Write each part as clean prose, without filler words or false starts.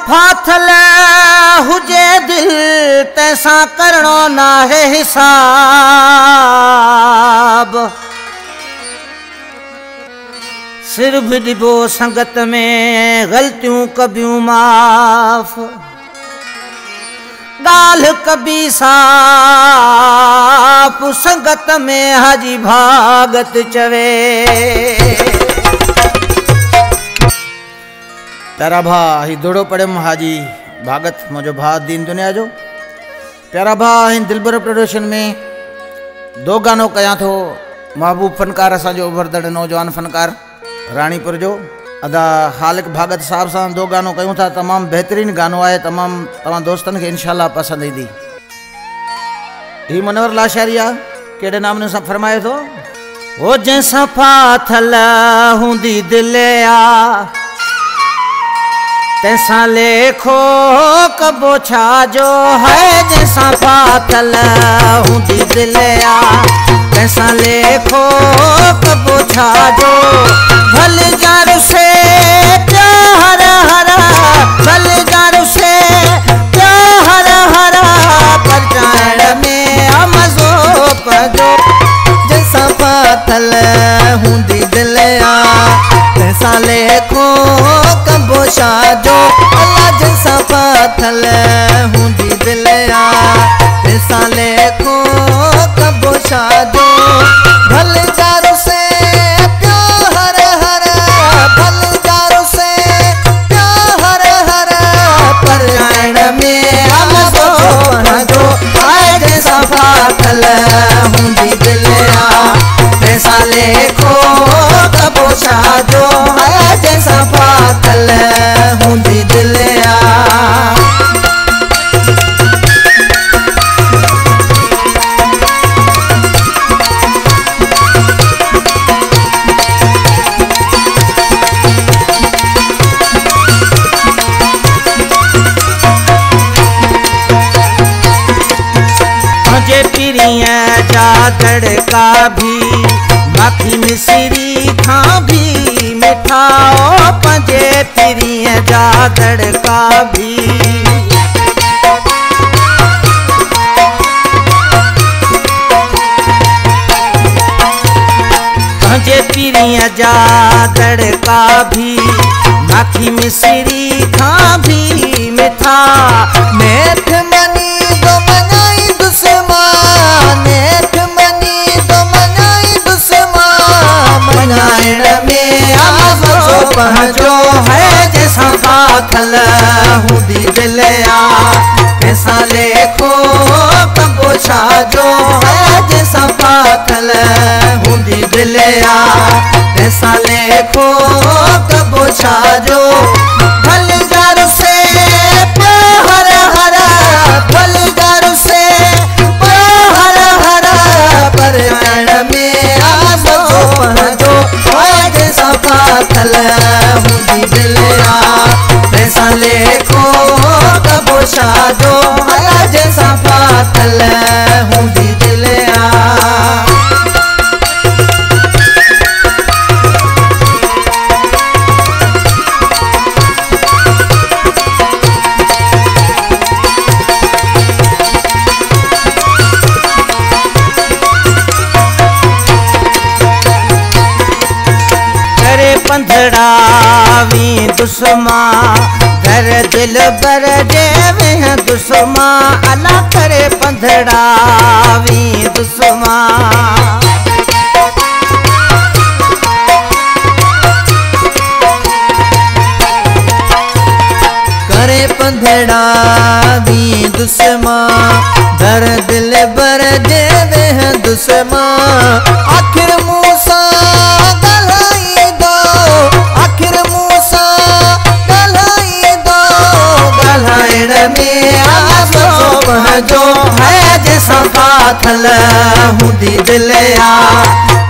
फाथल हुजे दिल तैसा करणो ना है हिसाब। सिर भी डिबो संगत में गलतियों कबियूं माफ। गाल कभी साफ संगत में हाजी भागत चवे। प्यारा भा ही दौड़ो पड़े हाजी भागत मुझो भा दीन दुनिया जो। प्यारा भा इन दिलबर प्रोडक्शन में दो गानों कया थो। महबूब फनकार असांजो उभरदड़ नौजवान फनकार रानीपुर जो अदा हालिक भागत साहब सां दो गानों कयूं था। तमाम बेहतरीन गानो है, तमाम तमाम दोस्तन के इंशाल्लाह पसंद ईंदी। ही मनोहर लाशारिया केड़े नाम ने फरमाए थो। ओ जैसा फाथल हुंदी दिलिया तैसा लेखो कबो छाजो है। जैसा फाथल हुंदी दिलिया तैसा लेखो कबो छाजो। भल जारू से प्यार हरा भल जारू से प्यार हरा पर जान में मज़ो पजो। जैसा फाथल हुंदी दिलिया तैसा लेखो कबो छाजो। अल्लाह जैसा फाथल हुंदी दिलिया तैसा लेखो कबो छाजो। भल जारू से प्यार हरा भल जारू से प्यार हरा पर जान में मज़ो पजो। आए जैसा फाथल हुंदी दिलिया तैसा लेखो कबो छाजो। आए जैसा फाथल हुंदी दिलिया। जादड़ का भी बाकी मिसरी खा भी मिठा। ओ पंजे पिरिय जादड़ का भी पंजे पिरिय जादड़ का भी बाकी मिसरी खा भी मिठा। मेठ मनी दो मनाई दुश्मन नेठ मनी दो मनाई दुश्मन। मनाइन में मज़ो पहुंचो है। जैसा फाथल हुंदी दिलिया तैसा लेखो कबो छाजो है। जैसा फाथल हुंदी दिलिया तैसा लेखो कबो छाजो। भल जारू से प्यार हरा भल जारू से प्यार हरा पर जान में मज़ो पजो। जैसा फाथल हुंदी दिलिया तैसा लेखो कबो छाजो। जैसा फाथल हुंदी दिलिया। पंधड़ावी दुश्मा घर दिल बर जेवे दुश्मा। अला करे पंधड़ावी दुश्मा। करे पंधड़ावी दुश्मा घर दिल बर जेवे दुश्मा। आखिर मूसा जो है। जैसा फाथल हुंदी दिलिया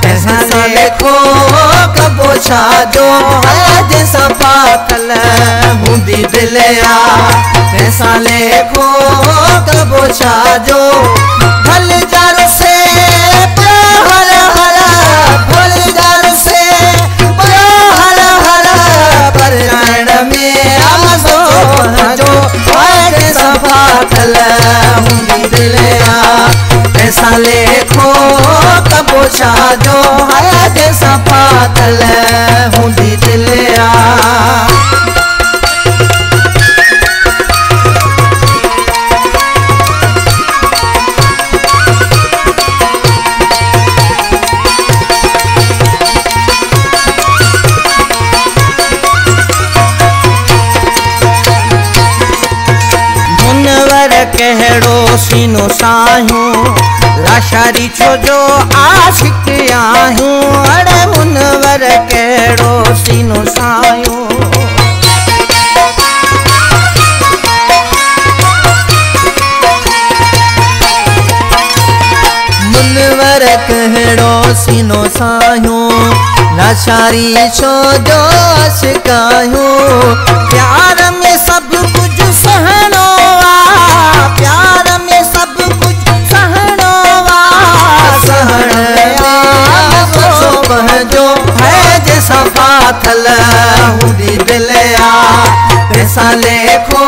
तैसा लेखो कबो छाजो है। जैसा फाथल हुंदी दिलिया तैसा लेखो कबो छाजो। भल जारू से प्यार हरा भल जारू से प्यार हरा पर जान में मज़ो सीनो सायूं लाशारी छो जो आशिक आहियूं अड़े मुनवर कहिड़ो सीनो सायूं मुनवर कहिड़ो सीनो सायूं लाशारी छो जो आशिक आहियूं प्यार में सब कुछ सहणो आ प्यार में सब कुछ सहणो आ सहण जो है जैसा फाथल हुंदी दिलिया तैसा लेखो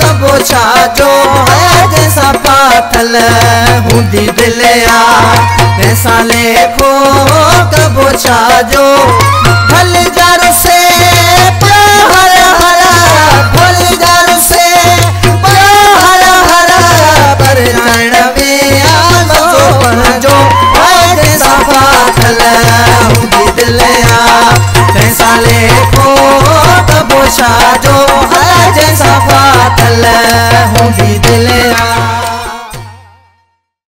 कबो छा जो है जैसा फाथल हुंदी दिलिया तैसा लेखो कबो छा जो भल जा